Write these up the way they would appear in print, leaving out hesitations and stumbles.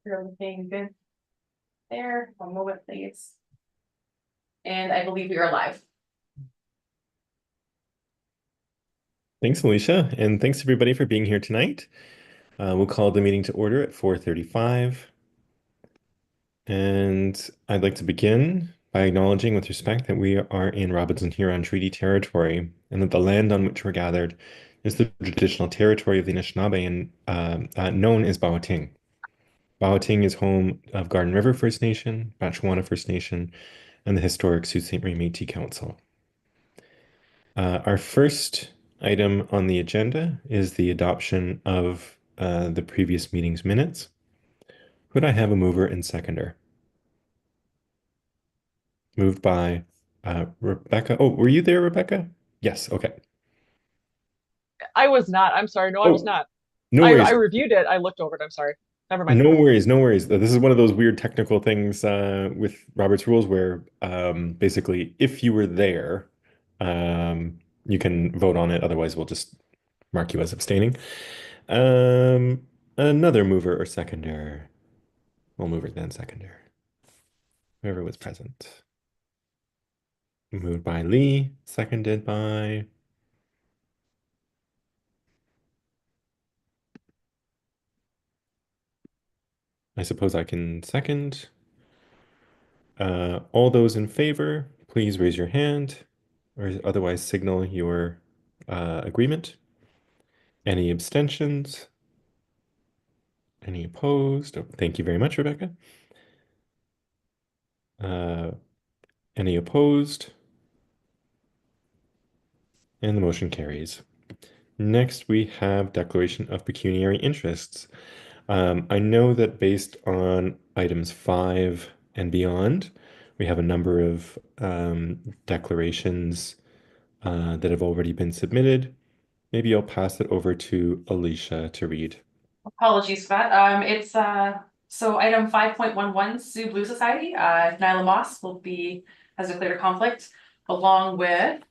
Everything good there? One moment, please. And I believe we are live. Thanks, Alicia, and thanks everybody for being here tonight. We'll call the meeting to order at 4:35. And I'd like to begin by acknowledging with respect that we are in Robinson Huron Treaty Territory and that the land on which we're gathered is the traditional territory of the Anishinaabe and known as Bawating. Bawating is home of Garden River First Nation, Batchewana First Nation, and the historic Sault Ste. Marie Métis Council. Our first item on the agenda is the adoption of the previous meeting's minutes. Could I have a mover and seconder? Moved by Rebecca. Oh, were you there, Rebecca? Yes, okay. I was not. I'm sorry. No, I was Oh, not. no I worries. reviewed it. I looked over it. I'm sorry. Never mind. No worries, no worries. This is one of those weird technical things with Robert's rules where basically if you were there, you can vote on it. Otherwise, we'll just mark you as abstaining. Another mover or seconder. Well, mover then seconder. Whoever was present. Moved by Lee, seconded by I suppose I can second. All those in favor, please raise your hand or otherwise signal your agreement. Any abstentions? Any opposed? Oh, thank you very much, Rebecca. Uh, any opposed? And the motion carries. Next, we have declaration of pecuniary interests. I know that based on items 5 and beyond, we have a number of declarations that have already been submitted. Maybe I'll pass it over to Alicia to read. Apologies for that. It's so item 5.11, Sioux Blue Society. Nyla Moss will be has declared a conflict along with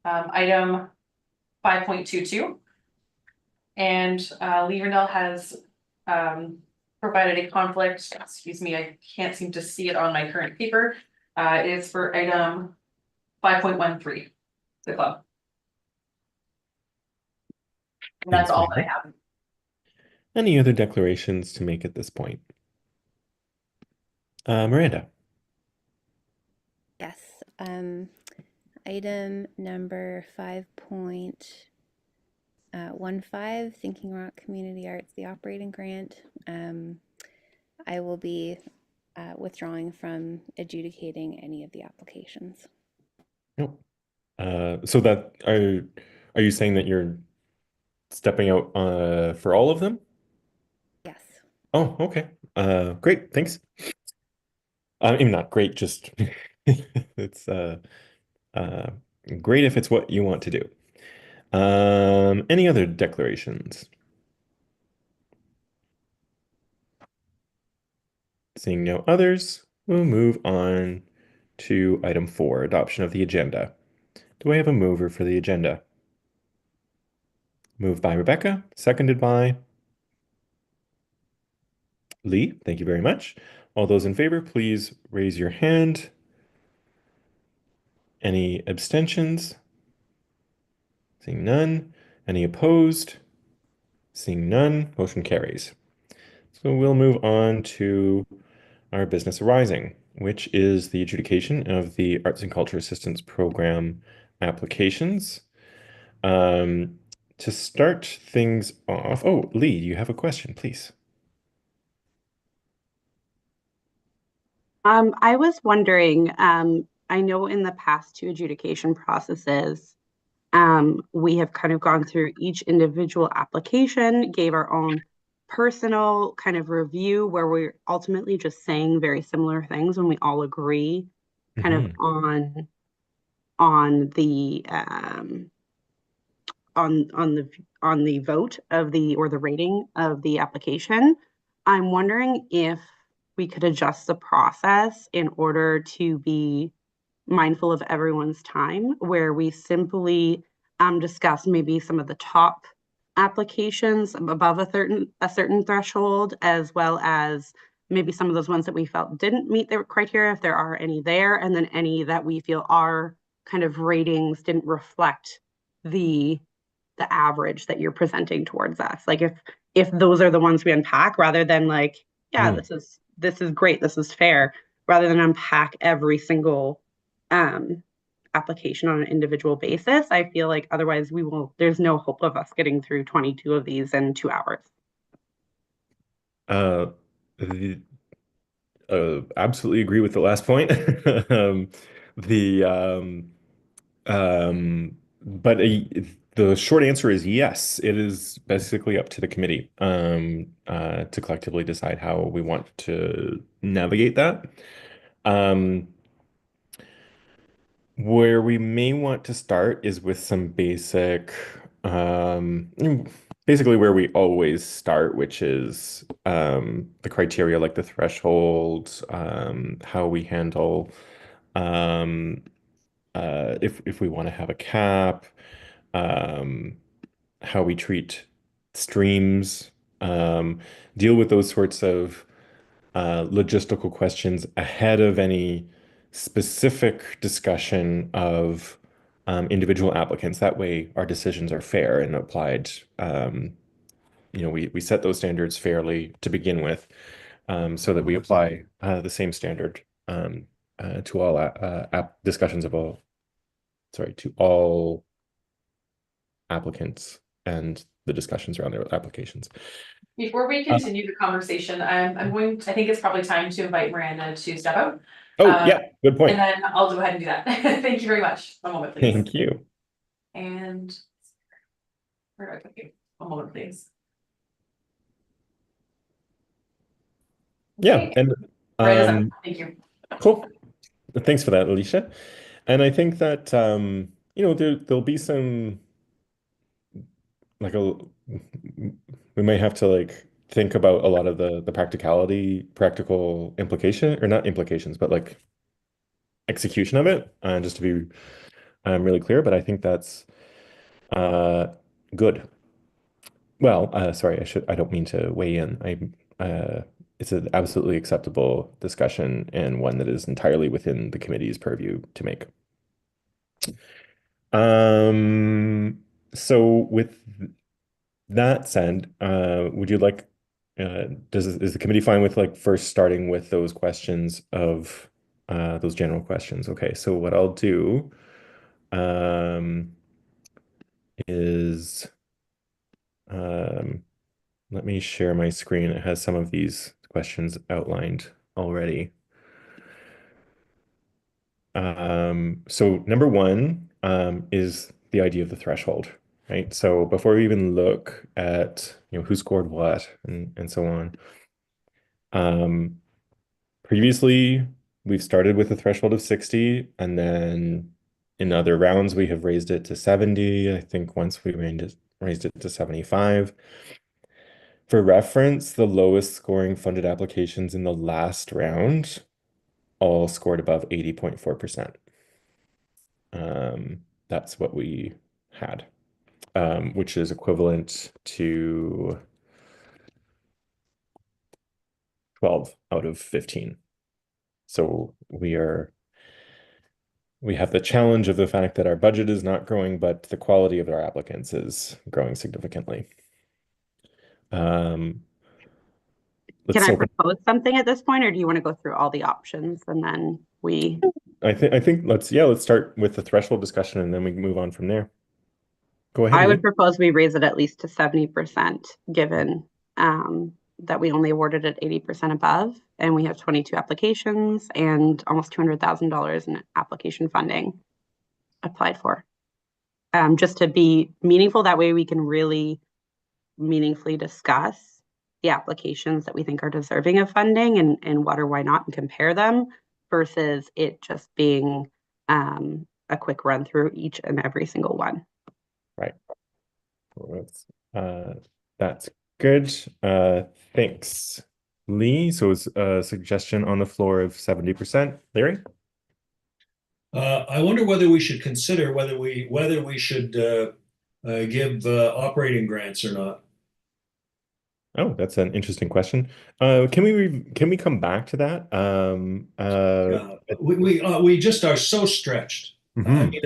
item 5.22. And Lee Rindell has provided a conflict. Excuse me, I can't seem to see it on my current paper. It is for item 5.13, the club. And that's Thanks all very that I much. have. Any other declarations to make at this point? Miranda. Yes. Item number 5.15, Thinking Rock Community Arts, the operating grant. I will be withdrawing from adjudicating any of the applications. Nope. So that are you saying that you're stepping out for all of them? Yes. Oh, okay. Great. Thanks. I mean, not great, just it's uh great if it's what you want to do. Any other declarations? Seeing no others, we'll move on to item 4, adoption of the agenda. Do I have a mover for the agenda? Moved by Rebecca, seconded by Lee. Thank you very much. All those in favor, please raise your hand. Any abstentions? Seeing none. Any opposed? Seeing none, motion carries. So we'll move on to our business arising, which is the adjudication of the Arts and Culture Assistance Program applications. Um, to start things off, oh, Lee, you have a question, please. I was wondering, I know in the past two adjudication processes, we have kind of gone through each individual application, gave our own personal kind of review where we're ultimately just saying very similar things when we all agree kind of Mhm. on the on the vote of the or the rating of the application. I'm wondering if we could adjust the process in order to be mindful of everyone's time, where we simply discuss maybe some of the top applications above a certain threshold, as well as maybe some of those ones that we felt didn't meet the criteria, if there are any there, and then any that we feel our kind of ratings didn't reflect the average that you're presenting towards us. Like if those are the ones we unpack, rather than like, yeah, Mm. this is great, this is fair, rather than unpack every single application on an individual basis, I feel like otherwise there's no hope of us getting through 22 of these in 2 hours. Uh, the, Absolutely agree with the last point. Um, the but the short answer is yes. It is basically up to the committee to collectively decide how we want to navigate that. Um, where we may want to start is with some um, basically where we always start, which is the criteria like the threshold, how we handle um, if we want to have a cap, um, how we treat streams, deal with those sorts of logistical questions ahead of any specific discussion of individual applicants. That way, our decisions are fair and applied. We set those standards fairly to begin with, so that we apply the same standard to all discussions of all, sorry, to all applicants and the discussions around their applications. Before we continue the conversation, I think it's probably time to invite Miranda to step out. Oh, yeah, good point. And then I'll go ahead and do that. Thank you very much. One moment, please. Thank you. And where do I put you? One moment, please. Yeah, Okay. and Miranda's up. Thank you. cool. Thanks for that, Alicia. And I think that there'll be some like we may have to like think about a lot of the practical implication, or not implications, but like execution of it, just to be really clear. But I think that's good. Well, sorry, I don't mean to weigh in. It's an absolutely acceptable discussion and one that is entirely within the committee's purview to make. So with that said, would you like, is the committee fine with like first starting with those questions of those general questions? Okay, so what I'll do is let me share my screen. It has some of these questions outlined already. So number one is the idea of the threshold, right? So before we even look at who scored what and so on, previously we've started with a threshold of 60, and then in other rounds we have raised it to 70. I think once we raised it to 75. For reference, the lowest scoring funded applications in the last round all scored above 80.4%. That's what we had, which is equivalent to 12 out of 15. So we have the challenge of the fact that our budget is not growing, but the quality of our applicants is growing significantly. Can I propose something at this point, or do you want to go through all the options and then we? I think let's start with the threshold discussion and then we can move on from there. Go ahead. I would propose we raise it at least to 70%, given that we only awarded it 80% above, and we have 22 applications and almost $200,000 in application funding applied for. Just to be meaningful, that way we can really meaningfully discuss the applications that we think are deserving of funding and what or why not, and compare them, versus it just being a quick run through each and every single one. Right. That's good. Thanks, Lee. So it's a suggestion on the floor of 70%. Larry? I wonder whether we should consider whether we should give operating grants or not. Oh, that's an interesting question. Can we come back to that? Yeah, we just are so stretched. I Mhm. mean,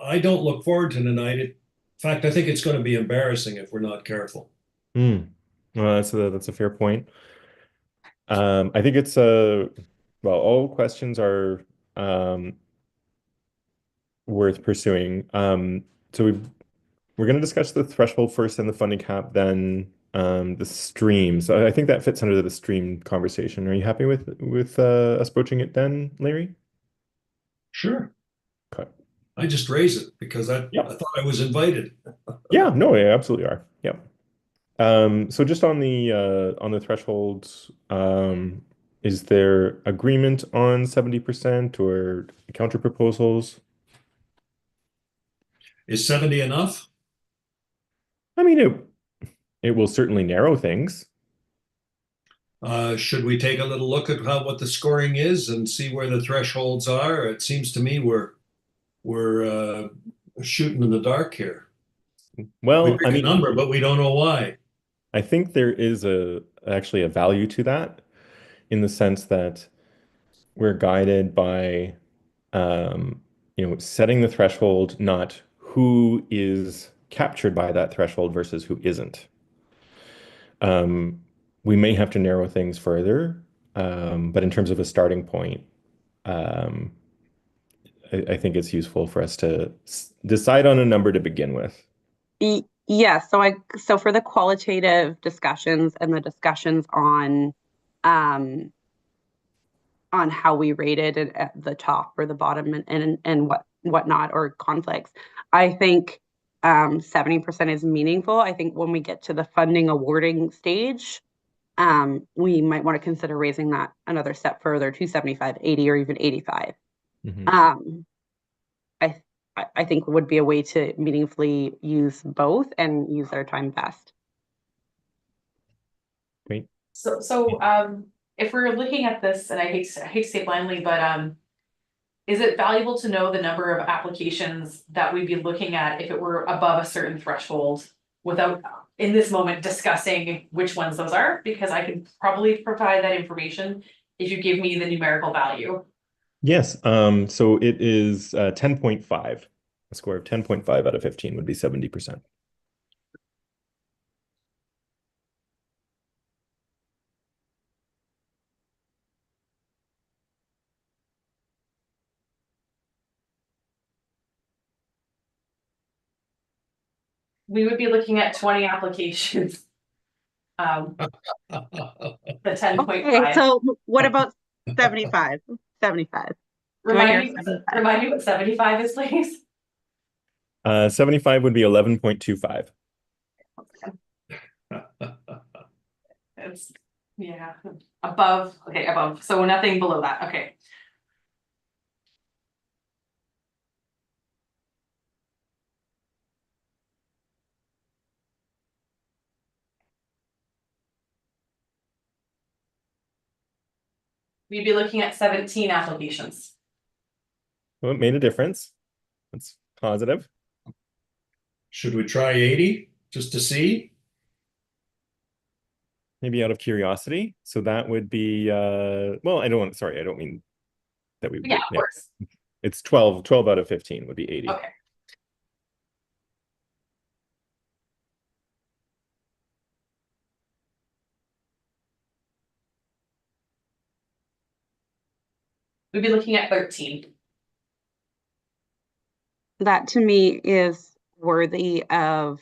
I don't look forward to tonight. In fact, I think it's going to be embarrassing if we're not careful. Well, that's a fair point. I think it's well, all questions are um, worth pursuing. So we're going to discuss the threshold first, and the funding cap, then the streams. I think that fits under the stream conversation. Are you happy with us broaching it then, Larry? Sure. Okay. I just raise it because I Yeah. thought I was invited. Yeah, no, we absolutely are. Yeah. So just on the thresholds, is there agreement on 70% or counter proposals? Is 70 enough? I mean, it will certainly narrow things. Should we take a little look at what the scoring is and see where the thresholds are? It seems to me we're shooting in the dark here. We Well, pick I a mean, number, but we don't know why. I think there is actually a value to that in the sense that we're guided by setting the threshold, not who is captured by that threshold versus who isn't. We may have to narrow things further, but in terms of a starting point, um, I think it's useful for us to decide on a number to begin with. Yeah, so for the qualitative discussions and the discussions um on how we rated it at the top or the bottom and whatnot or conflicts, I think 70% is meaningful. I think when we get to the funding awarding stage, we might want to consider raising that another step further to 75, 80, or even 85. Mhm. I I think would be a way to meaningfully use both and use our time best. Great. So if we're looking at this, and I hate to say blindly, but is it valuable to know the number of applications that we'd be looking at if it were above a certain threshold without, in this moment, discussing which ones those are? Because I could probably provide that information if you give me the numerical value. Yes, so it is 10.5. A score of 10.5 out of 15 would be 70%. We would be looking at 20 applications. The 10.5. Okay, so what about 75? 75. Remind Join me, our 75. remind me what 75 is, please. 75 would be 11.25. It's, yeah, above, okay, above, so nothing below that, okay. We'd be looking at 17 applications. Well, it made a difference. That's positive. Should we try 80 just to see? Maybe out of curiosity. So that would be well, I don't mean that we Yeah, of course, It's 12 out of 15 would be 80. okay. We'd be looking at 13. That to me is worthy of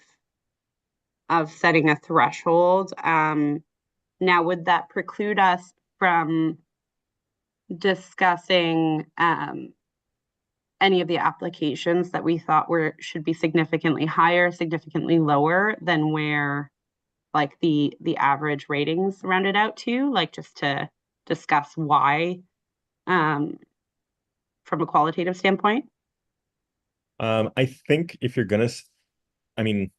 setting a threshold. Now, would that preclude us from discussing any of the applications that we thought should be significantly higher, significantly lower than where like the average ratings rounded out to, like just to discuss why from a qualitative standpoint? I think if you're gonna, I mean,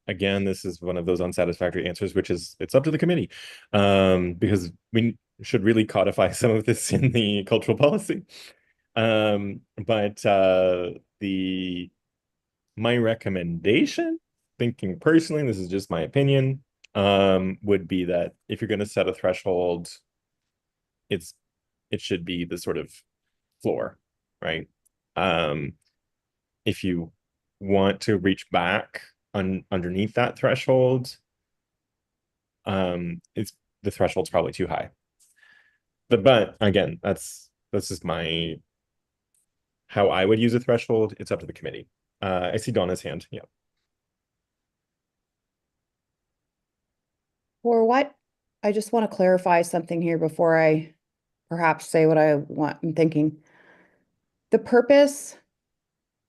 again, this is one of those unsatisfactory answers, which is it's up to the committee, because we should really codify some of this in the cultural policy. But the My recommendation, thinking personally, this is just my opinion, would be that if you're going to set a threshold, it should be the sort of floor, right? If you want to reach back underneath that threshold, it's the threshold's probably too high. But again, that's just my how I would use a threshold. It's up to the committee. I see Donna's hand. Yeah. For what? I just want to clarify something here before I perhaps say what I'm thinking. The purpose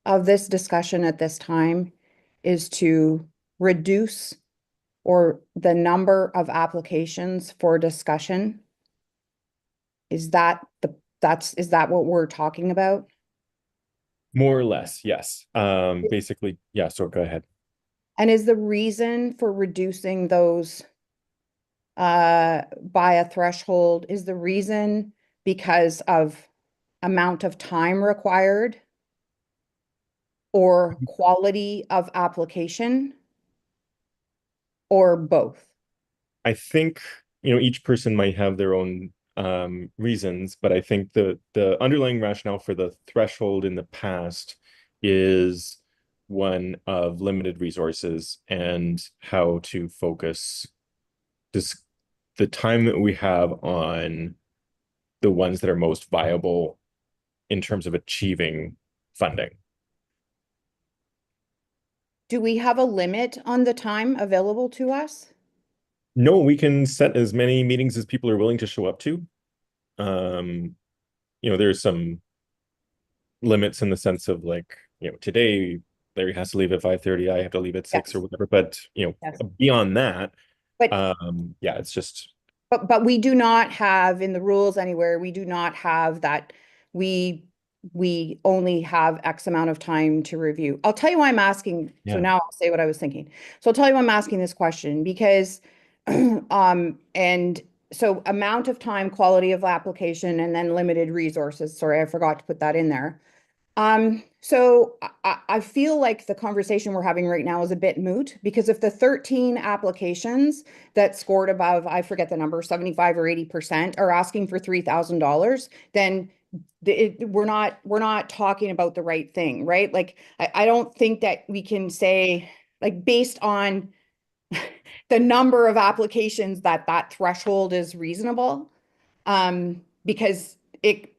of this discussion at this time is to reduce or the number of applications for discussion. Is that what we're talking about? More or less, yes. Basically, yeah, so go ahead. And is the reason for reducing those by a threshold, is the reason because of amount of time required or quality of application or both? I think, each person might have their own reasons, but I think the underlying rationale for the threshold in the past is one of limited resources and how to focus the time that we have on the ones that are most viable in terms of achieving funding. Do we have a limit on the time available to us? No, we can set as many meetings as people are willing to show up to. There's some limits in the sense of like, today Larry has to leave at 5:30, I have to leave at 6 or whatever, but Yes. beyond that, But yeah, it's just But we do not have in the rules anywhere, we do not have that we only have X amount of time to review. I'll tell you why I'm asking. So Yeah. now I'll say what I was thinking. So I'll tell you why I'm asking this question because and so amount of time, quality of application, and then limited resources. Sorry, I forgot to put that in there. So I feel like the conversation we're having right now is a bit moot because if the 13 applications that scored above, I forget the number, 75 or 80% are asking for $3,000, then we're not talking about the right thing, right? Like, I don't think that we can say, like, based on the number of applications that threshold is reasonable, because it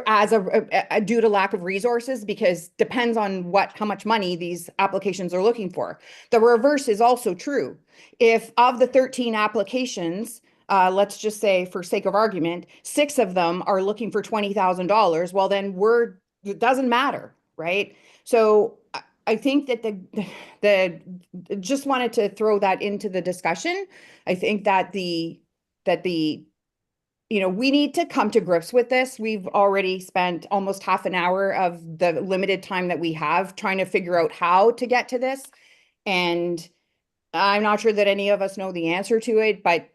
as a due to lack of resources, because depends on how much money these applications are looking for. The reverse is also true. If of the 13 applications, let's just say for sake of argument, 6 of them are looking for $20,000, well then it doesn't matter, right? So I think that the just wanted to throw that into the discussion. I think that we need to come to grips with this. We've already spent almost half an hour of the limited time that we have trying to figure out how to get to this. And I'm not sure that any of us know the answer to it, but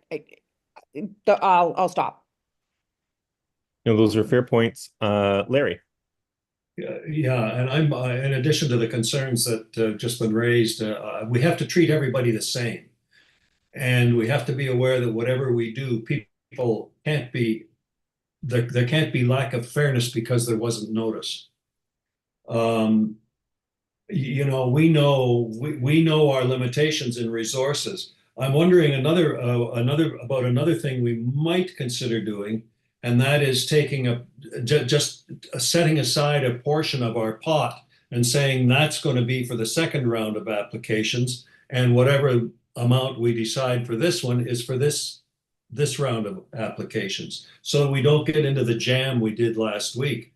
I'll stop. those are fair points. Larry. Yeah, and I'm in addition to the concerns that just been raised, we have to treat everybody the same. And we have to be aware that whatever we do, people can't be, there can't be lack of fairness because there wasn't notice. We know our limitations in resources. I'm wondering another thing we might consider doing, and that is taking just setting aside a portion of our pot and saying that's going to be for the second round of applications, and whatever amount we decide for this one is for this round of applications, so we don't get into the jam we did last spring,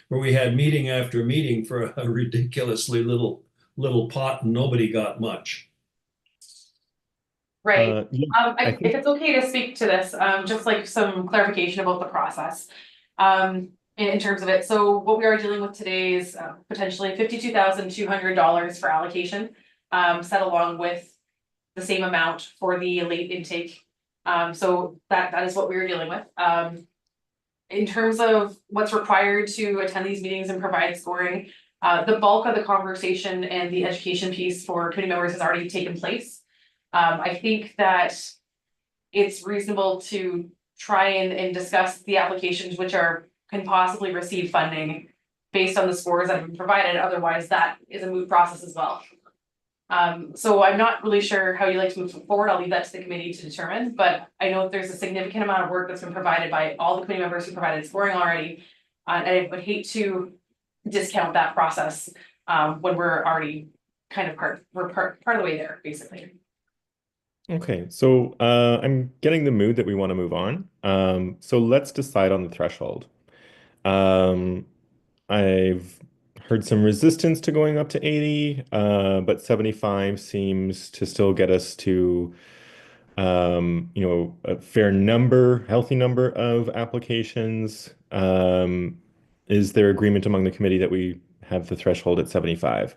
where we had meeting after meeting for a ridiculously little pot and nobody got much. Right. Yeah, If it's okay to speak to this, just like some clarification about the process. In terms of it, so what we are dealing with today is potentially $52,200 for allocation, set along with the same amount for the late intake. So that is what we were dealing with. in terms of what's required to attend these meetings and provide scoring, the bulk of the conversation and the education piece for committee members has already taken place. I think that it's reasonable to try and discuss the applications which can possibly receive funding based on the scores that have been provided, otherwise that is a moot process as well. So I'm not really sure how you like to move forward, I'll leave that to the committee to determine, but I know there's a significant amount of work that's been provided by all the committee members who provided scoring already. And I would hate to discount that process, when we're already kind of part of the way there, basically. Okay, so I'm getting the mood that we want to move on. So let's decide on the threshold. I've heard some resistance to going up to 80, but 75 seems to still get us to a fair number, healthy number of applications. Is there agreement among the committee that we have the threshold at 75?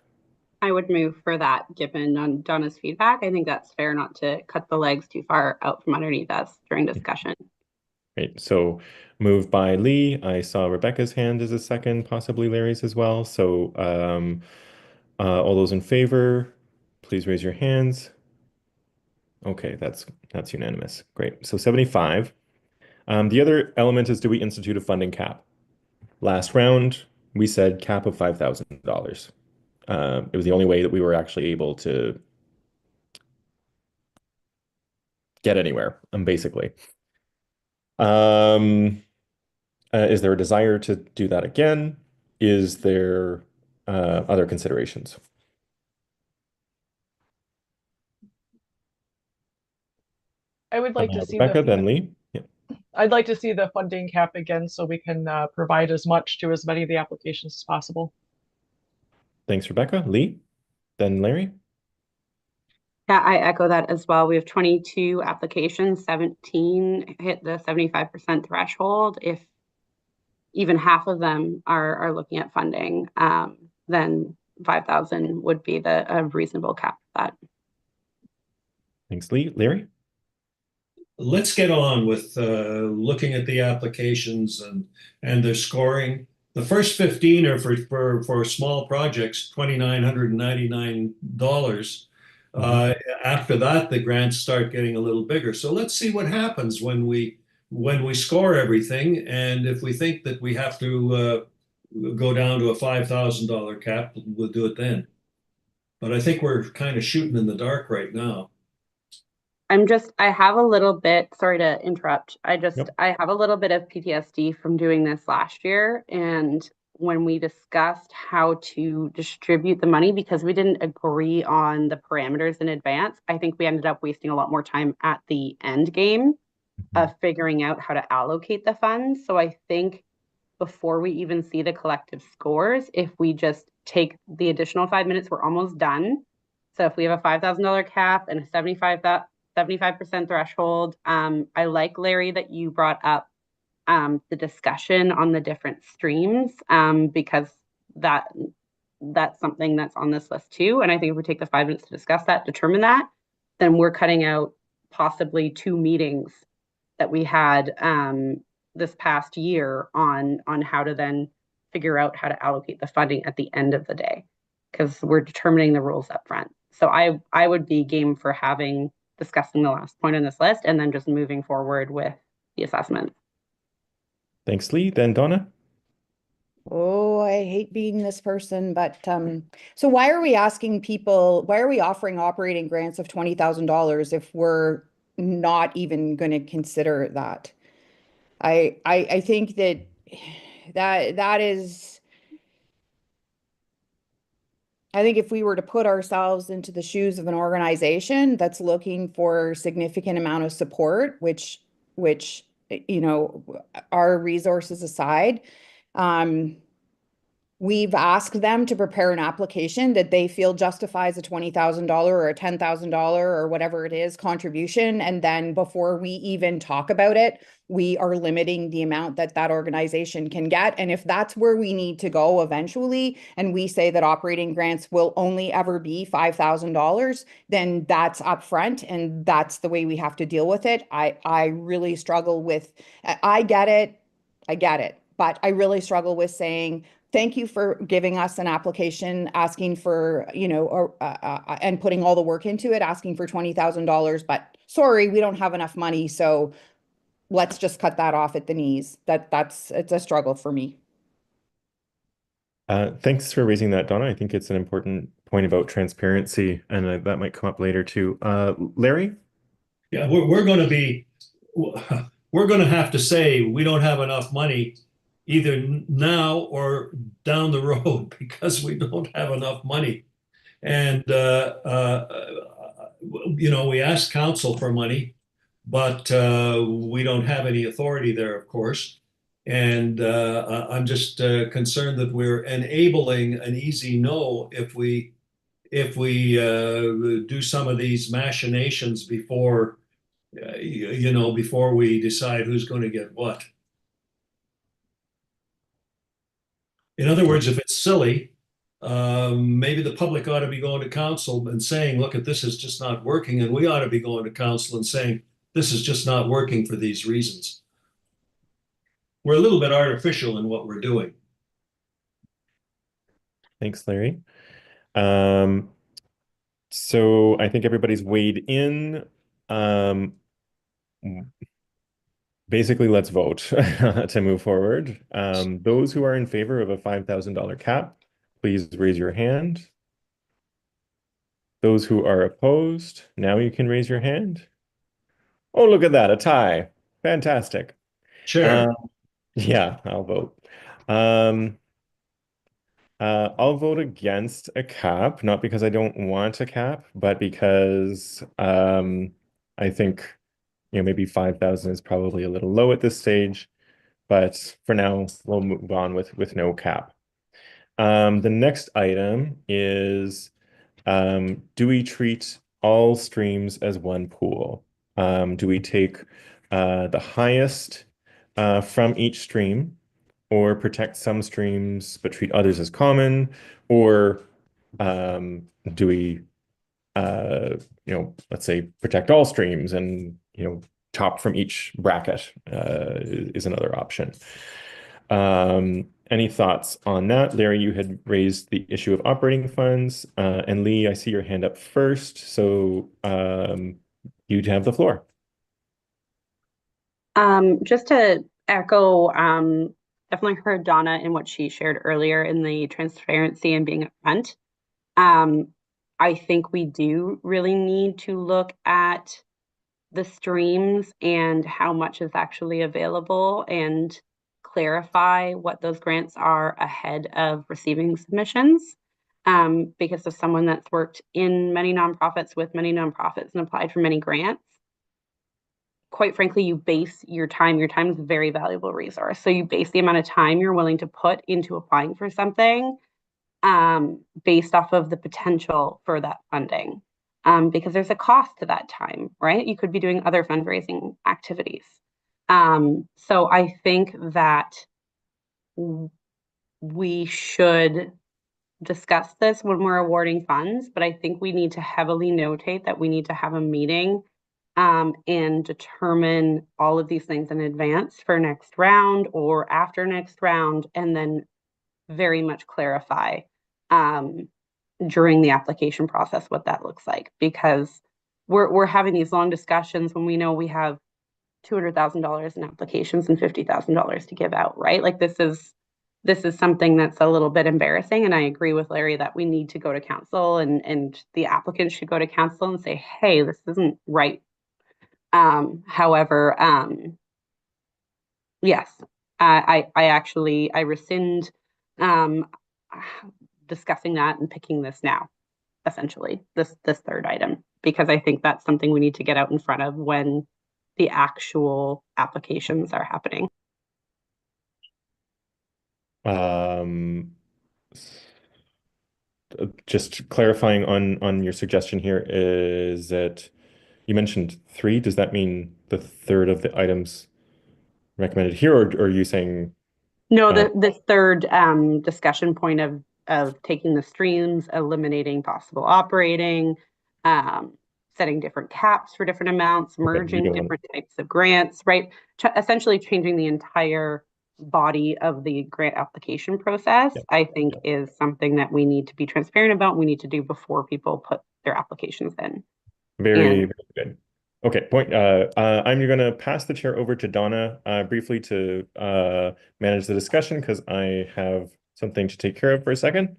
I would move for that, given on Donna's feedback. I think that's fair not to cut the legs too far out from underneath us during discussion. Great. So moved by Lee. I saw Rebecca's hand as a second, possibly Larry's as well. So all those in favor, please raise your hands. Okay, that's unanimous. Great. So 75. The other element is, do we institute a funding cap? Last round, we said cap of $5,000. It was the only way that we were actually able to get anywhere, basically. Is there a desire to do that again? Is there other considerations? I would like to see Rebecca, then Lee. Yeah. I'd like to see the funding cap again so we can provide as much to as many of the applications as possible. Thanks, Rebecca. Lee, then Larry. Yeah, I echo that as well. We have 22 applications, 17 hit the 75% threshold. If even half of them are looking at funding, then 5,000 would be a reasonable cap for that. Thanks, Lee. Larry? Let's get on with looking at the applications and their scoring. The first 15 are for small projects, $2,999. After that, the grants start getting a little bigger. So let's see what happens when we score everything, and if we think that we have to go down to a $5,000 cap, we'll do it then. But I think we're kind of shooting in the dark right now. I have a little bit, sorry to interrupt. Yep. I have a little bit of PTSD from doing this last year. And when we discussed how to distribute the money, because we didn't agree on the parameters in advance, I think we ended up wasting a lot more time at the end game of figuring out how to allocate the funds. So I think before we even see the collective scores, if we just take the additional 5 minutes, we're almost done. So if we have a $5,000 cap and a 75% threshold, I like, Larry, that you brought up the discussion on the different streams, because that's something that's on this list too. And I think if we take the 5 minutes to discuss that, determine that, then we're cutting out possibly 2 meetings that we had this past year on how to then figure out how to allocate the funding at the end of the day, because we're determining the rules up front. So I would be game for discussing the last point on this list and then just moving forward with the assessment. Thanks, Lee. Then Donna. Oh, I hate being this person, but so why are we offering operating grants of $20,000 if we're not even going to consider that? I think that is, I think if we were to put ourselves into the shoes of an organization that's looking for significant amount of support, which our resources aside, we've asked them to prepare an application that they feel justifies a $20,000 or a $10,000 or whatever it is contribution. And then before we even talk about it, we are limiting the amount that organization can get. And if that's where we need to go eventually, and we say that operating grants will only ever be $5,000, then that's upfront and that's the way we have to deal with it. I really struggle with, I get it. I get it. But I really struggle with saying, thank you for giving us an application, asking for, you know, or, and putting all the work into it, asking for $20,000, but sorry, we don't have enough money, so let's just cut that off at the knees. It's a struggle for me. Thanks for raising that, Donna. I think it's an important point about transparency, and that might come up later too. Larry? Yeah, we're going to have to say we don't have enough money either now or down the road because we don't have enough money. And, you know, we asked council for money, but we don't have any authority there, of course. And I'm just concerned that we're enabling an easy no if we do some of these machinations before, you know, before we decide who's going to get what. In other words, if it's silly, maybe the public ought to be going to council and saying, look, this is just not working. And we ought to be going to council and saying, this is just not working for these reasons. We're a little bit artificial in what we're doing. Thanks, Larry. So I think everybody's weighed in. Basically, let's vote to move forward. Those who are in favor of a $5,000 cap, please raise your hand. Those who are opposed, now you can raise your hand. Oh, look at that, a tie. Fantastic. Chair. Yeah, I'll vote. I'll vote against a cap, not because I don't want a cap, but because I think, you know, maybe 5,000 is probably a little low at this stage, but for now we'll move on with no cap. The next item is, do we treat all streams as one pool? Do we take the highest from each stream, or protect some streams but treat others as common, or do we, you know, let's say protect all streams and, you know, top from each bracket is another option. Any thoughts on that? Larry, you had raised the issue of operating funds, and Lee, I see your hand up first, so you'd have the floor. Just to echo, definitely heard Donna in what she shared earlier in the transparency and being upfront. I think we do really need to look at the streams and how much is actually available and clarify what those grants are ahead of receiving submissions. Because as someone that's worked in many nonprofits with many nonprofits and applied for many grants, quite frankly, you base your time. Your time is a very valuable resource. So you base the amount of time you're willing to put into applying for something based off of the potential for that funding. Because there's a cost to that time, right? You could be doing other fundraising activities. So I think that we should discuss this when we're awarding funds, but I think we need to heavily notate that we need to have a meeting and determine all of these things in advance for next round or after next round, and then very much clarify during the application process what that looks like, because we're having these long discussions when we know we have $200,000 in applications and $50,000 to give out, right? Like this is something that's a little bit embarrassing, and I agree with Larry that we need to go to council and the applicants should go to council and say, hey, this isn't right. However, yes, I rescind discussing that and picking this now, essentially, this third item, because I think that's something we need to get out in front of when the actual applications are happening. Just clarifying on your suggestion here, is that you mentioned 3. Does that mean the third of the items recommended here, or are you saying? No, the third discussion point of taking the streams, eliminating possible operating, setting different caps for different amounts, merging different types of grants, right? Essentially changing the entire body of the grant application process, Yep. I think is something that we need to be transparent about. We need to do before people put their applications in. Very, And very good. Okay, I'm going to pass the chair over to Donna briefly to manage the discussion because I have something to take care of for a second.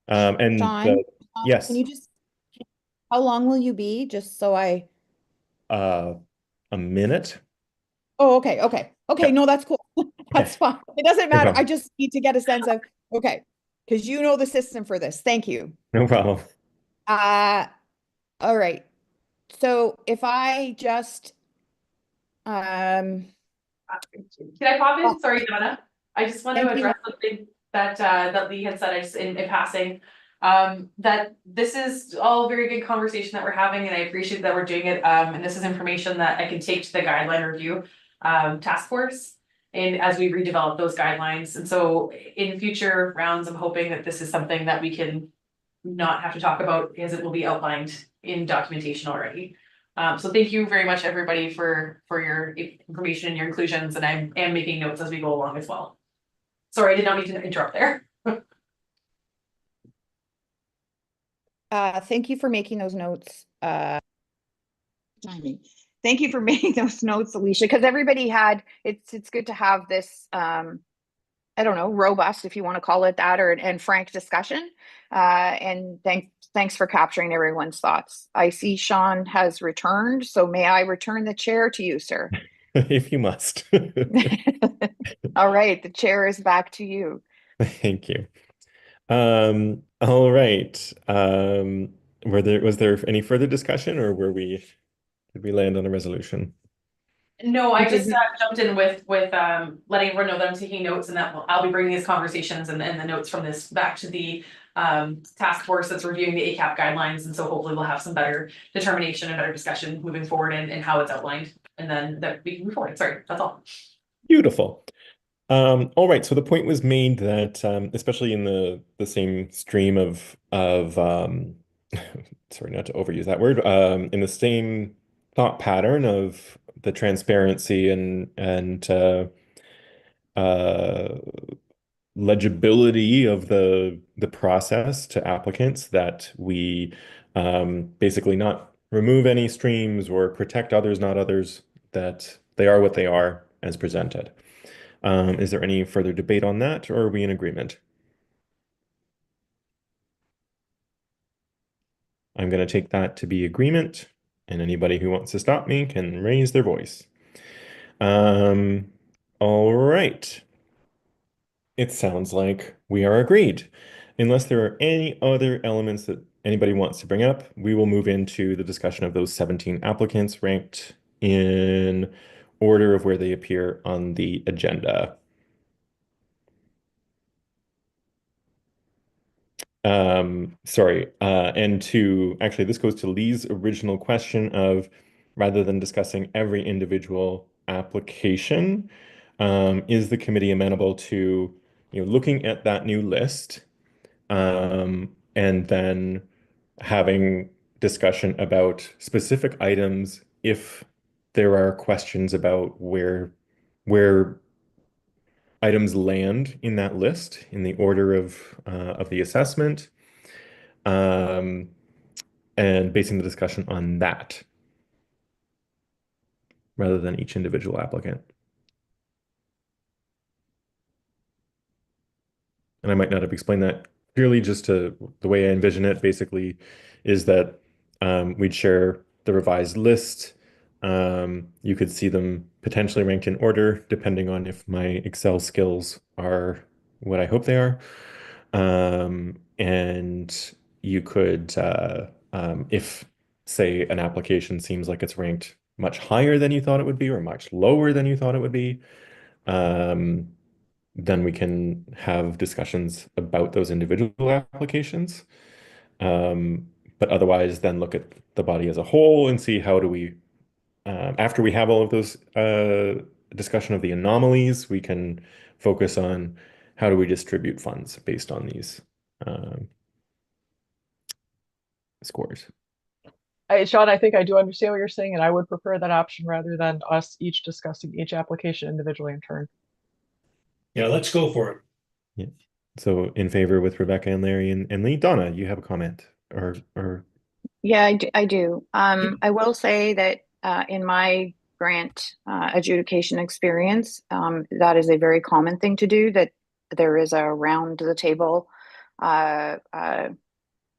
Sean, Yes, can you just, how long will you be? Just so I, a minute. oh, okay, okay. Okay, Yep. no, that's cool. That's fine. It doesn't No matter. I problem. just need to get a sense of, okay, because you know the system for this. Thank you. No problem. All right. So if I just, um, Can I pop in? Sorry, Donna. I just want to Thank you. address something that that Lee had said, I just in passing. That this is all very good conversation that we're having, and I appreciate that we're doing it. And this is information that I can take to the guideline review task force. And as we redevelop those guidelines, and so in future rounds, I'm hoping that this is something that we can not have to talk about, as it will be outlined in documentation already. So thank you very much, everybody, for your information and your inclusions, and I am making notes as we go along as well. Sorry, I did not mean to interrupt there. Thank you for making those notes. Thank you for making those notes, Alicia, because everybody had, it's good to have this, I don't know, robust, if you want to call it that, and frank discussion. And thanks for capturing everyone's thoughts. I see Sean has returned, so may I return the chair to you, sir? If you must. All right, the chair is back to you. Thank you. All right. Was there any further discussion, or did we land on a resolution? No, I We did- just jumped in with letting everyone know that I'm taking notes, and that I'll be bringing these conversations and the notes from this back to the task force that's reviewing the ACAP guidelines, and so hopefully we'll have some better determination and better discussion moving forward and how it's outlined, and then that we can move forward. Sorry, that's all. Beautiful. All right, so the point was made that especially in the same stream of sorry, not to overuse that word, in the same thought pattern of the transparency and legibility of the process to applicants, that we basically not remove any streams or protect others, not others, that they are what they are as presented. Is there any further debate on that, or are we in agreement? I'm going to take that to be agreement, and anybody who wants to stop me can raise their voice. All right. It sounds like we are agreed. Unless there are any other elements that anybody wants to bring up, we will move into the discussion of those 17 applicants ranked in order of where they appear on the agenda. Sorry, and actually this goes to Lee's original question of, rather than discussing every individual application, is the committee amenable to, looking at that new list, and then having discussion about specific items if there are questions about where items land in that list in the order of the assessment, and basing the discussion on that rather than each individual applicant. And I might not have explained that clearly. Just to the way I envision it basically is that we'd share the revised list. You could see them potentially ranked in order depending on if my Excel skills are what I hope they are. And you could, if say an application seems like it's ranked much higher than you thought it would be or much lower than you thought it would be, then we can have discussions about those individual applications. But otherwise, then look at the body as a whole and see how do we, after we have all of those discussion of the anomalies, we can focus on how do we distribute funds based on these scores. Sean, I think I do understand what you're saying, and I would prefer that option rather than us each discussing each application individually in turn. Yeah, let's go for it. So in favor with Rebecca and Larry and Lee. Donna, you have a comment or Yeah, I do. I will say that in my grant adjudication experience, that is a very common thing to do, that there is a round the table,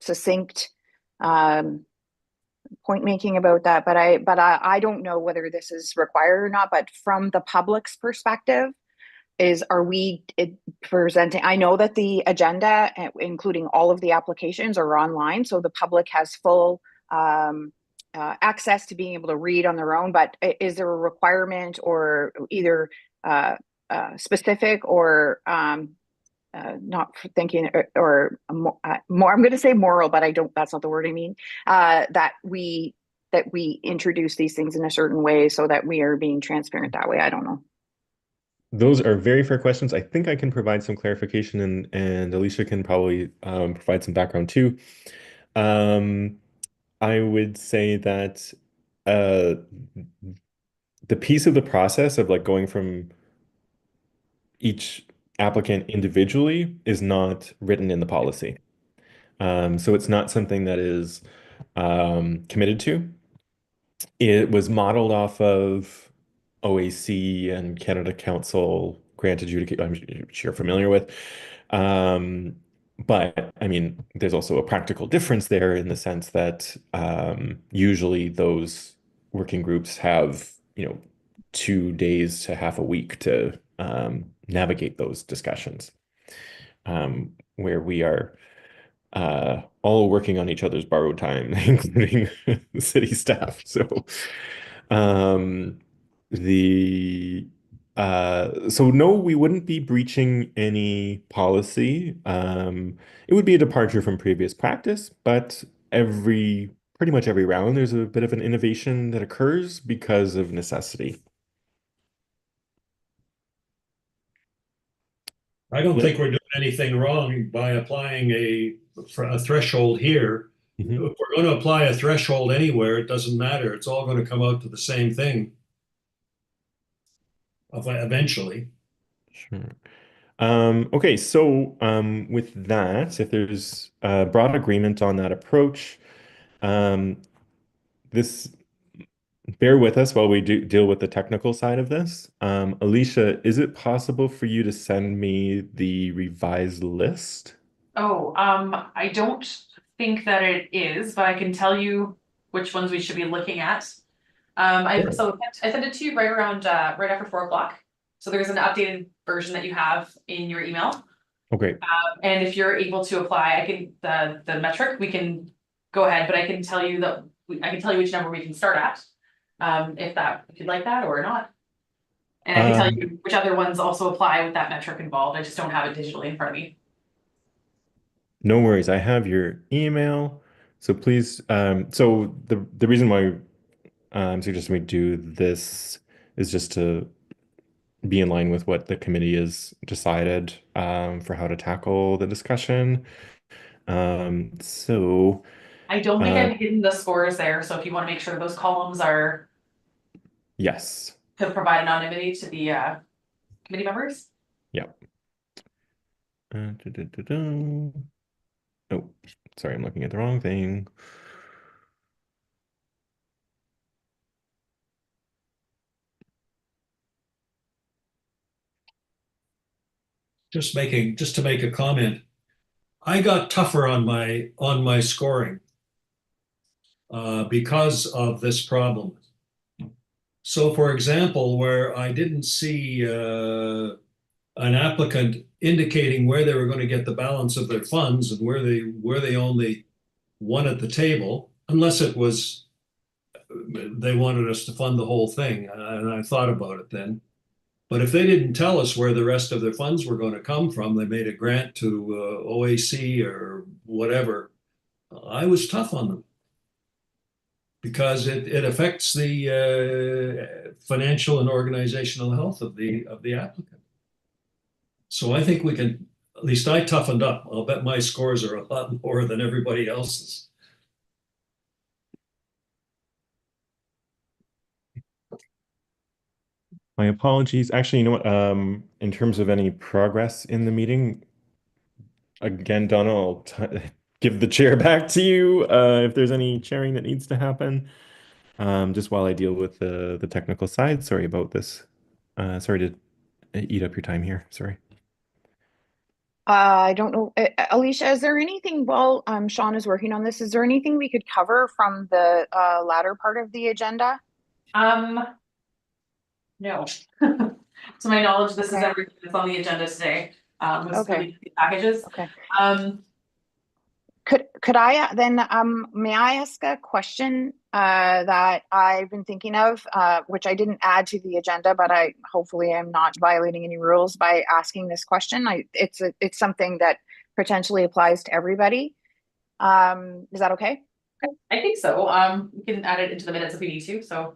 succinct point making about that. But I don't know whether this is required or not. But from the public's perspective, are we presenting? I know that the agenda, including all of the applications, are online, so the public has full access to being able to read on their own. But is there a requirement, or either specific or not thinking, or more? I'm going to say moral, but I don't. That's not the word I mean. That we introduce these things in a certain way so that we are being transparent that way. I don't know. those are very fair questions. I think I can provide some clarification and Alicia can probably provide some background too. I would say that the piece of the process of like going from each applicant individually is not written in the policy. So it's not something that is committed to. It was modeled off of OAC and Canada Council grant adjudication, I'm sure you're familiar with. But I mean, there's also a practical difference there in the sense that usually those working groups have, 2 days to half a week to navigate those discussions, where we are all working on each other's borrowed time, including the city staff. So, so no, we wouldn't be breaching any policy. It would be a departure from previous practice, but pretty much every round, there's a bit of an innovation that occurs because of necessity. I don't think we're doing anything wrong by applying a threshold here. Mhm. If we're going to apply a threshold anywhere, it doesn't matter. It's all going to come out to the same thing eventually. Sure. Okay, so with that, if there's broad agreement on that approach, this bear with us while we deal with the technical side of this. Alicia, is it possible for you to send me the revised list? Oh, I don't think that it is, but I can tell you which ones we should be looking at. I sent it to you right around right after 4 o'clock. So there's an updated version that you have in your email. Okay. And if you're able to apply, I can the metric, we can go ahead, but I can tell you which number we can start at. If you'd like that or not. And I can tell you which other ones also apply with that metric involved. I just don't have it digitally in front of me. No worries. I have your email. So please, so the reason why I'm suggesting we do this is just to be in line with what the committee has decided for how to tackle the discussion. So I don't think I've hidden the scores there, so if you want to make sure those columns are yes. to provide anonymity to the committee members. Yep. Oh, sorry, I'm looking at the wrong thing. Just to make a comment, I got tougher on my scoring because of this problem. So, for example, where I didn't see an applicant indicating where they were going to get the balance of their funds and where they only won at the table, unless it was they wanted us to fund the whole thing, and I thought about it then. But if they didn't tell us where the rest of their funds were going to come from, they made a grant to OAC or whatever, I was tough on them because it affects the financial and organizational health of the applicant. So I think we can, at least I toughened up. I'll bet my scores are a lot more than everybody else's. My apologies. Actually, you know what? In terms of any progress in the meeting, again, Donna, I'll give the chair back to you if there's any chairing that needs to happen. Just while I deal with the technical side. Sorry about this. Sorry to eat up your time here. Sorry. I don't know, Alicia, is there anything, while Sean is working on this, is there anything we could cover from the latter part of the agenda? No. To my knowledge, this is Okay. everything that's on the agenda today. Was Okay. really the packages. Okay. Um, Could I then may I ask a question that I've been thinking of, which I didn't add to the agenda, but I hopefully I'm not violating any rules by asking this question. It's something that potentially applies to everybody. Is that okay? I think so. We can add it into the minutes if we need to, so.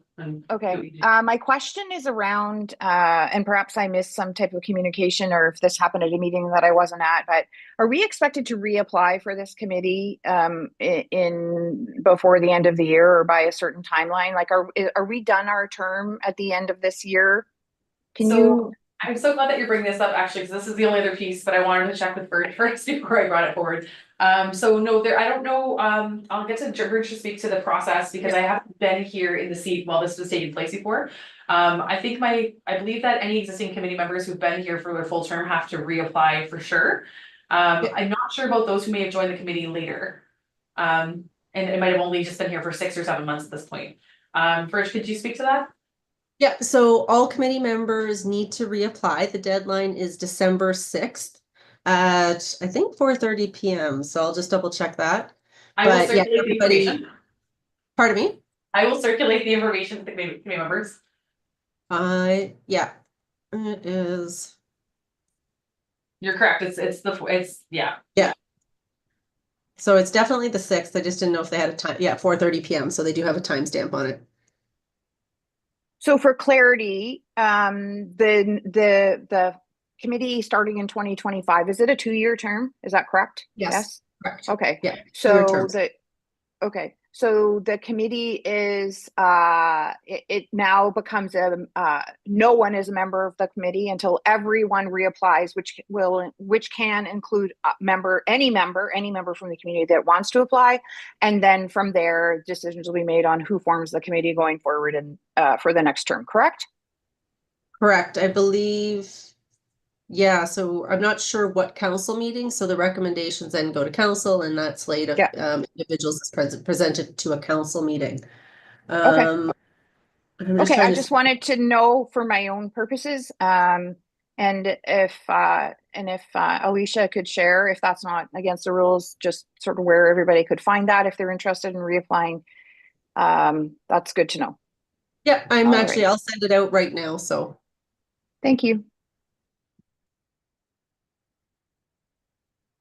Okay. My question is around, and perhaps I missed some type of communication, or if this happened at a meeting that I wasn't at, but are we expected to reapply for this committee in before the end of the year or by a certain timeline? Like, are we done our term at the end of this year? I'm so glad that you're bringing this up, actually, because this is the only other piece, but I wanted to check with Bert first before I brought it forward. So no, I don't know, I'll get to Bert to speak to the process because I haven't been here in the seat while this was taking place before. I believe that any existing committee members who've been here for their full term have to reapply for sure. I'm not sure about those who may have joined the committee later. And it might have only just been here for 6 or 7 months at this point. Bert, could you speak to that? Yeah, so all committee members need to reapply. The deadline is December 6th at, I think, 4:30 p.m. So I'll just double check that. I will But yeah, circulate the everybody, information. pardon me? I will circulate the information to the committee members. Yeah, it is. You're correct. Yeah. So it's definitely the 6th. I just didn't know if they had a time. Yeah, 4:30 p.m. So they do have a timestamp on it. So for clarity, the committee starting in 2025, is it a 2-year term? Is that correct? Yes. Correct. Okay. Yeah. So the committee is it now becomes no one is a member of the committee until everyone reapplies, which can include any member from the community that wants to apply, and then from there decisions will be made on who forms the committee going forward and for the next term. Correct? Correct. I believe. Yeah, so I'm not sure what council meeting, so the recommendations then go to council, and that slate of individuals is presented to a council meeting. Okay. I just wanted to know for my own purposes, and if Alicia could share, if that's not against the rules, just sort of where everybody could find that if they're interested in reapplying. That's good to know. Yeah, I'll send it out right now, so. Thank you.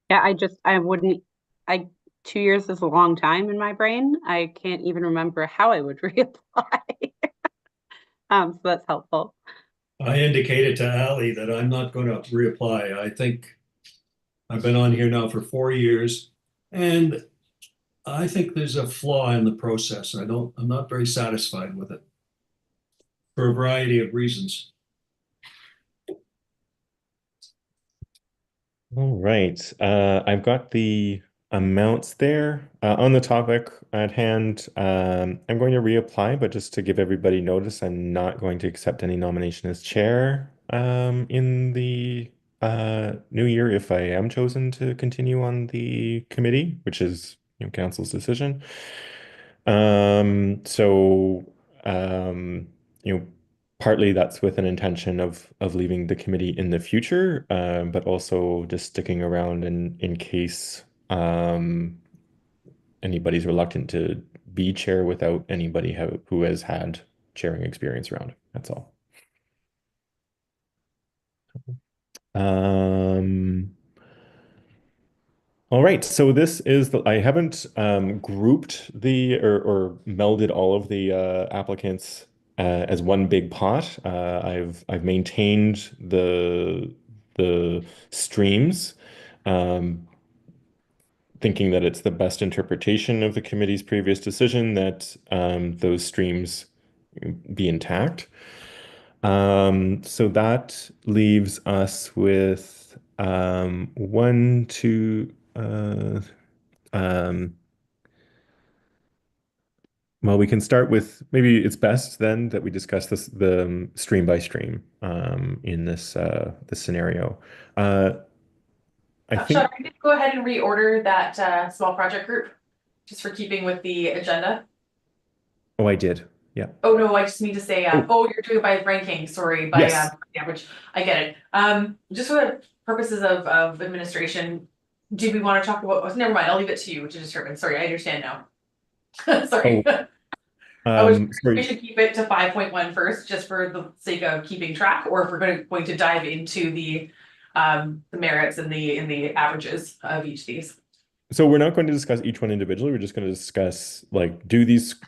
Yeah, 2 years is a long time in my brain. I can't even remember how I would reapply. So that's helpful. I indicated to Ali that I'm not going to reapply. I think I've been on here now for 4 years, and I think there's a flaw in the process. I'm not very satisfied with it for a variety of reasons. All right. I've got the amounts there. On the topic at hand, I'm going to reapply, but just to give everybody notice, I'm not going to accept any nomination as chair in the new year if I am chosen to continue on the committee, which is council's decision. Partly that's with an intention of leaving the committee in the future, but also just sticking around in case anybody's reluctant to be chair without anybody who has had chairing experience around. That's all. All right, so this is I haven't grouped or melded all of the applicants as one big pot. I've maintained the streams, thinking that it's the best interpretation of the committee's previous decision that those streams be intact. So that leaves us with one, two, well, we can start with, maybe it's best then that we discuss this the stream by stream in this scenario. I Sean, think, I did go ahead and reorder that small project group, just for keeping with the agenda. oh, I did. Yeah. Oh, no, I just need to say, Oh. oh, you're doing it by ranking, sorry, by, Yes. yeah, which, I get it. Just for the purposes of administration, do we want to talk about, oh, never mind, I'll leave it to you to determine, sorry, I understand now. Sorry. I was, we Sorry. should keep it to 5.1 first, just for the sake of keeping track, or if we're going to dive into the merits and the averages of each of these. So we're not going to discuss each one individually. We're just going to discuss, like,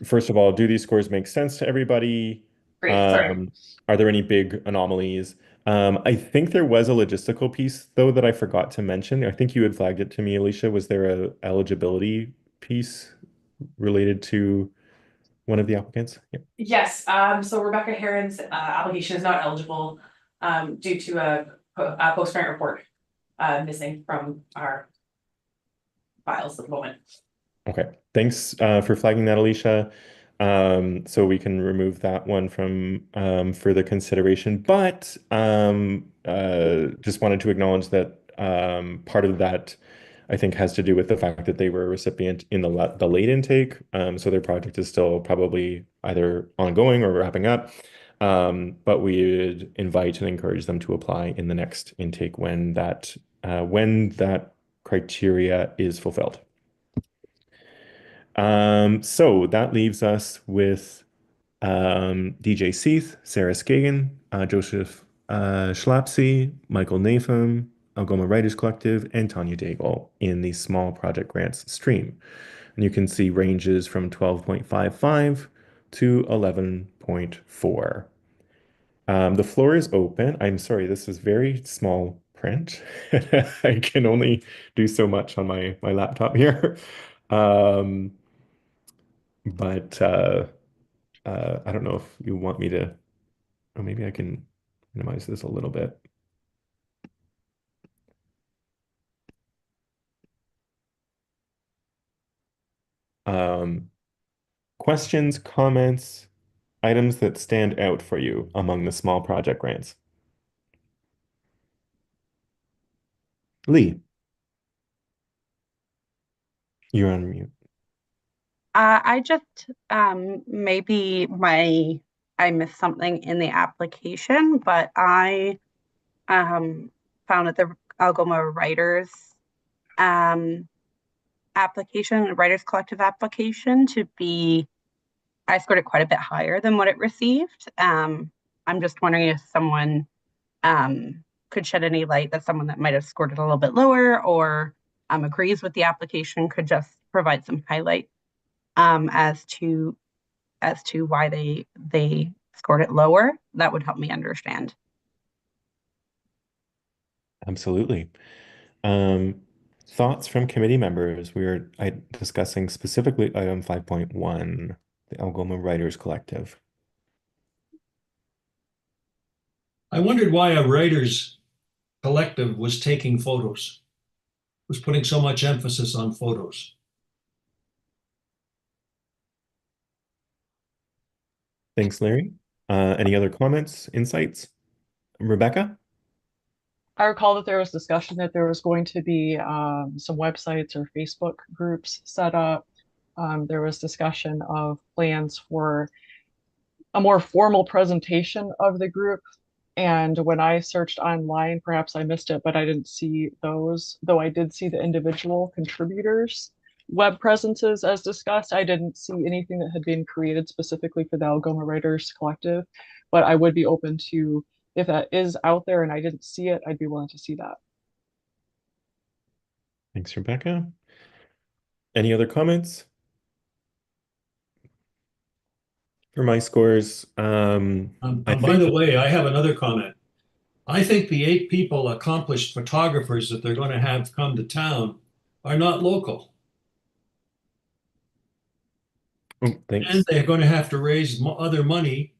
first of all, do these scores make sense to everybody? Great, sorry. Are there any big anomalies? I think there was a logistical piece, though, that I forgot to mention. I think you had flagged it to me, Alicia. Was there a eligibility piece related to one of the applicants? Yeah. Yes, so Rebecca Heron's application is not eligible due to a post-grant report missing from our files at the moment. Okay, thanks for flagging that, Alicia. So we can remove that one from further consideration, but just wanted to acknowledge that part of that, I think, has to do with the fact that they were a recipient in the late intake. So their project is still probably either ongoing or wrapping up. But we would invite and encourage them to apply in the next intake when that criteria is fulfilled. So that leaves us with DJ Seath, Sarah Skagen, Joseph Schlapsy, Michael Natham, Algoma Writers Collective, and Tanya Daigle in the small project grants stream. And you can see ranges from 12.55 to 11.4. The floor is open. I'm sorry, this is very small print. I can only do so much on my laptop here. But I don't know if you want me to, or maybe I can minimize this a little bit. Questions, comments, items that stand out for you among the small project grants? Lee, you're on mute. I just maybe I missed something in the application, but I found that the Algoma Writers application, Writers Collective application, to be, I scored it quite a bit higher than what it received. I'm just wondering if someone could shed any light that someone that might have scored it a little bit lower or agrees with the application could just provide some highlight as to why they scored it lower. That would help me understand. Absolutely. Thoughts from committee members? We were discussing specifically item 5.1, the Algoma Writers Collective. I wondered why a writers collective was taking photos, was putting so much emphasis on photos. Thanks, Larry. Any other comments, insights? Rebecca? I recall that there was discussion that there was going to be some websites or Facebook groups set up. There was discussion of plans for a more formal presentation of the group. And when I searched online, perhaps I missed it, but I didn't see those, though I did see the individual contributors' web presences as discussed. I didn't see anything that had been created specifically for the Algoma Writers Collective, but I would be open to, if that is out there and I didn't see it, I'd be willing to see that. Thanks, Rebecca. Any other comments? For my scores, By the way, I have another comment. I think the 8 people, accomplished photographers that they're going to have come to town, are not local. Oh, thanks. And they're going to have to raise other money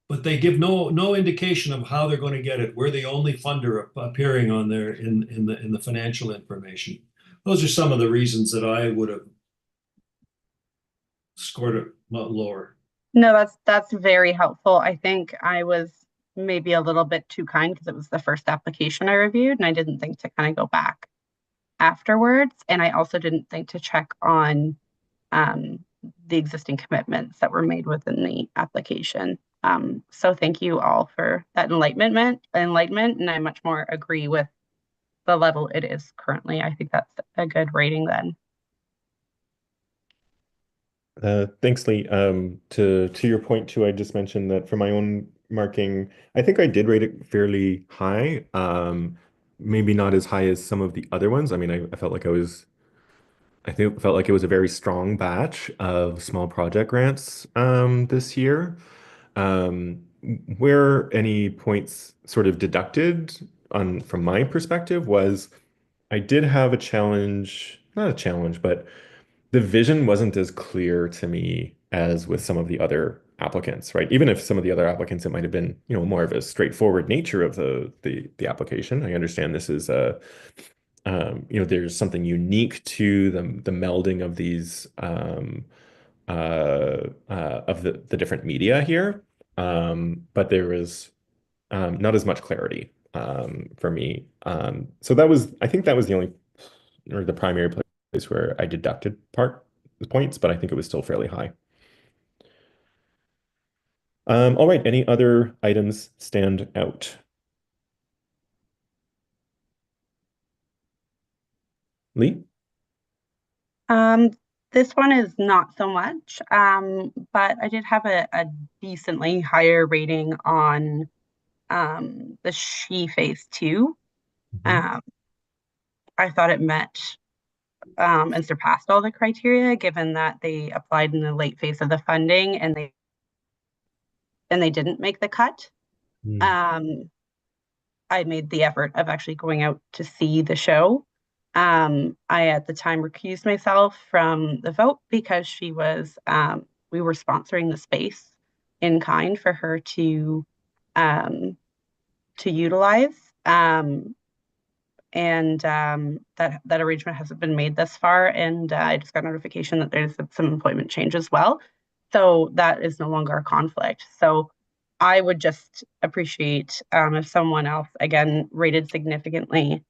but they give no indication of how they're going to get it. We're the only funder appearing on there in the financial information. Those are some of the reasons that I would have scored it lower. No, that's very helpful. I think I was maybe a little bit too kind because it was the first application I reviewed, and I didn't think to kind of go back afterwards. And I also didn't think to check on the existing commitments that were made within the application. So thank you all for that enlightenment, and I much more agree with the level it is currently. I think that's a good rating then. Thanks, Lee. To your point too, I just mentioned that for my own marking, I think I did rate it fairly high. Maybe not as high as some of the other ones. I mean, I felt like felt like it was a very strong batch of small project grants this year. Where any points sort of deducted from my perspective was I did have a challenge, not a challenge, but the vision wasn't as clear to me as with some of the other applicants, right? Even if some of the other applicants, it might have been, more of a straightforward nature of the application. I understand this is there's something unique to the melding of these of the different media here, but there was not as much clarity for me. So I think that was the only or the primary place where I deducted points, but I think it was still fairly high. All right, any other items stand out? Lee? This one is not so much, but I did have a decently higher rating on the She Phase 2. I thought it met and surpassed all the criteria, given that they applied in the late phase of the funding and they didn't make the cut. I made the effort of actually going out to see the show. I at the time recused myself from the vote because we were sponsoring the space in kind for her to utilize. And that arrangement hasn't been made thus far, and I just got notification that there's some employment change as well. So that is no longer a conflict. So I would just appreciate if someone else, again, rated significantly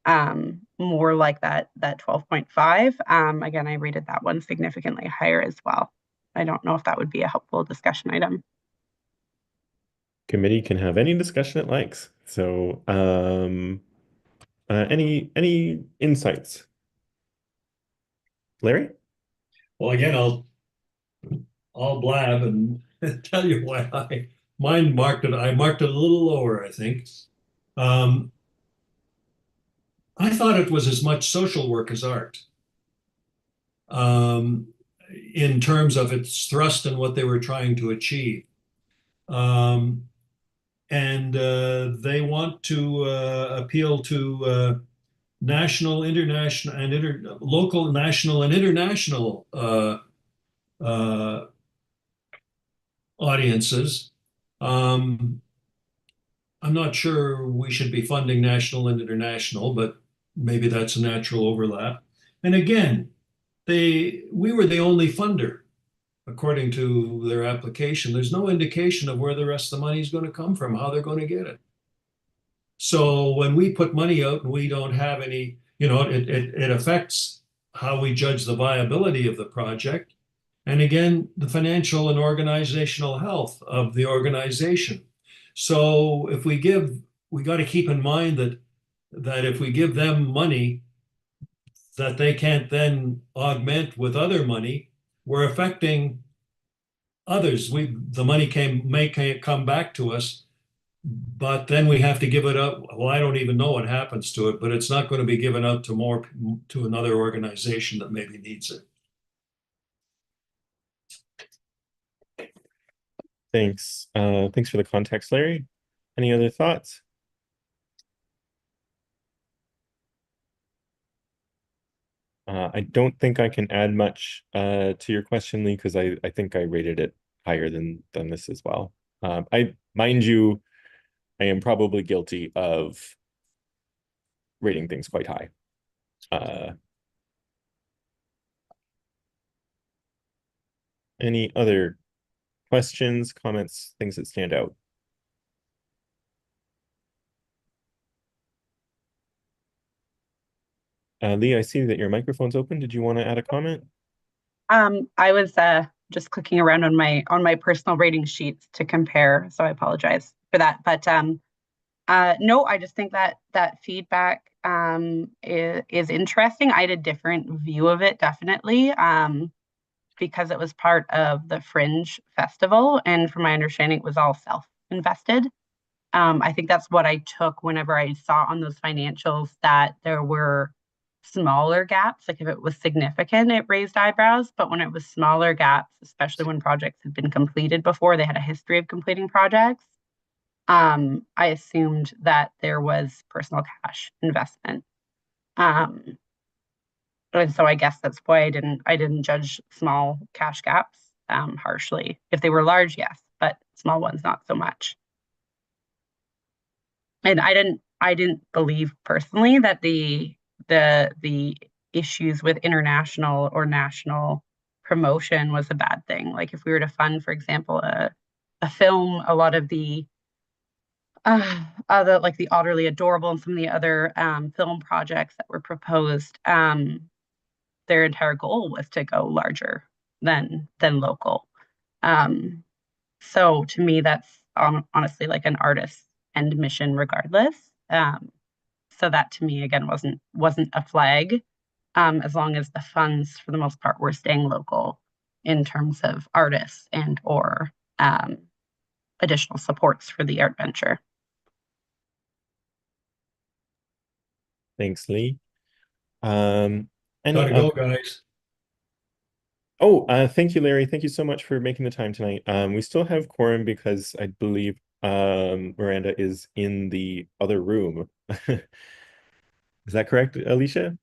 more like that 12.5. Again, I rated that one significantly higher as well. I don't know if that would be a helpful discussion item. Committee can have any discussion it likes. So any insights? Larry? Well, again, I'll blab and tell you why I marked it a little lower, I think. I thought it was as much social work as art in terms of its thrust and what they were trying to achieve. And they want to appeal to national, international, and local, national, and international audiences. I'm not sure we should be funding national and international, but maybe that's a natural overlap. And again, we were the only funder, according to their application. There's no indication of where the rest of the money is going to come from, how they're going to get it. So when we put money out and we don't have any, it affects how we judge the viability of the project. And again, the financial and organizational health of the organization. So if we got to keep in mind that if we give them money that they can't then augment with other money, we're affecting others. The money may come back to us, but then we have to give it up. Well, I don't even know what happens to it, but it's not going to be given out to another organization that maybe needs it. Thanks. Thanks for the context, Larry. Any other thoughts? I don't think I can add much to your question, Lee, because I think I rated it higher than this as well. Mind you, I am probably guilty of rating things quite high. Any other questions, comments, things that stand out? Lee, I see that your microphone's open. Did you want to add a comment? I was just clicking around on my personal rating sheets to compare, so I apologize for that. But no, I just think that feedback is interesting. I had a different view of it, definitely, because it was part of the Fringe Festival, and from my understanding, it was all self-invested. I think that's what I took whenever I saw on those financials that there were smaller gaps. Like if it was significant, it raised eyebrows, but when it was smaller gaps, especially when projects had been completed before, they had a history of completing projects. I assumed that there was personal cash investment. And so I guess that's why I didn't judge small cash gaps harshly. If they were large, yes, but small ones, not so much. And I didn't believe personally that the issues with international or national promotion was a bad thing. Like if we were to fund, for example, a film, a lot of the like the Utterly Adorable and some of the other film projects that were proposed, their entire goal was to go larger than local. So to me, that's honestly like an artist's end mission regardless. So that to me again wasn't a flag, as long as the funds for the most part were staying local in terms of artists and or additional supports for the art venture. Thanks, Lee. Gotta go, guys. Oh, thank you, Larry. Thank you so much for making the time tonight. We still have quorum because I believe Miranda is in the other room. Is that correct, Alicia?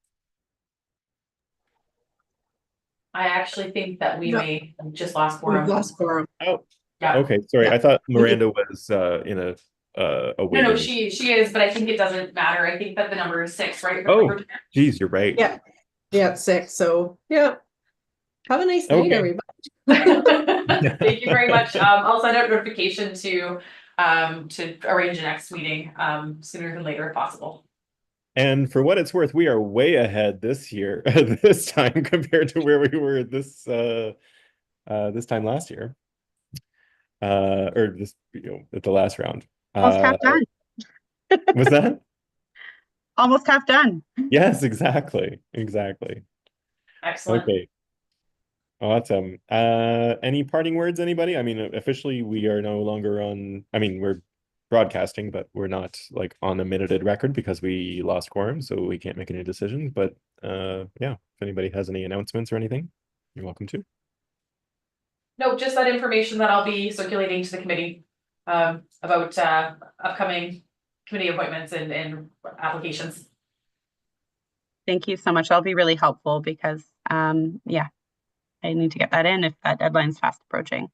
I actually think that we No. may have just lost We've quorum. lost quorum. Oh, Yeah. okay. Sorry, Yeah. I thought Miranda was in a No, waiting. she is, but I think it doesn't matter. I think that the number is 6, right? Oh, geez, you're right. Yeah. Yeah, 6. So yeah. Have a nice night, Okay. everybody. Thank you very much. I'll send out notification to arrange the next meeting sooner than later if possible. And for what it's worth, we are way ahead this year, this time compared to where we were this time last year, or this at the last round. Almost half done. Was that? Almost half done. Yes, exactly. Excellent. Okay. Awesome. Any parting words, anybody? I mean, officially we are no longer on, I mean, we're broadcasting, but we're not like on a minuted record because we lost quorum, so we can't make any decisions. But yeah, if anybody has any announcements or anything, you're welcome to. No, just that information that I'll be circulating to the committee about upcoming committee appointments and applications. Thank you so much. That'll be really helpful because yeah, I need to get that in if that deadline's fast approaching.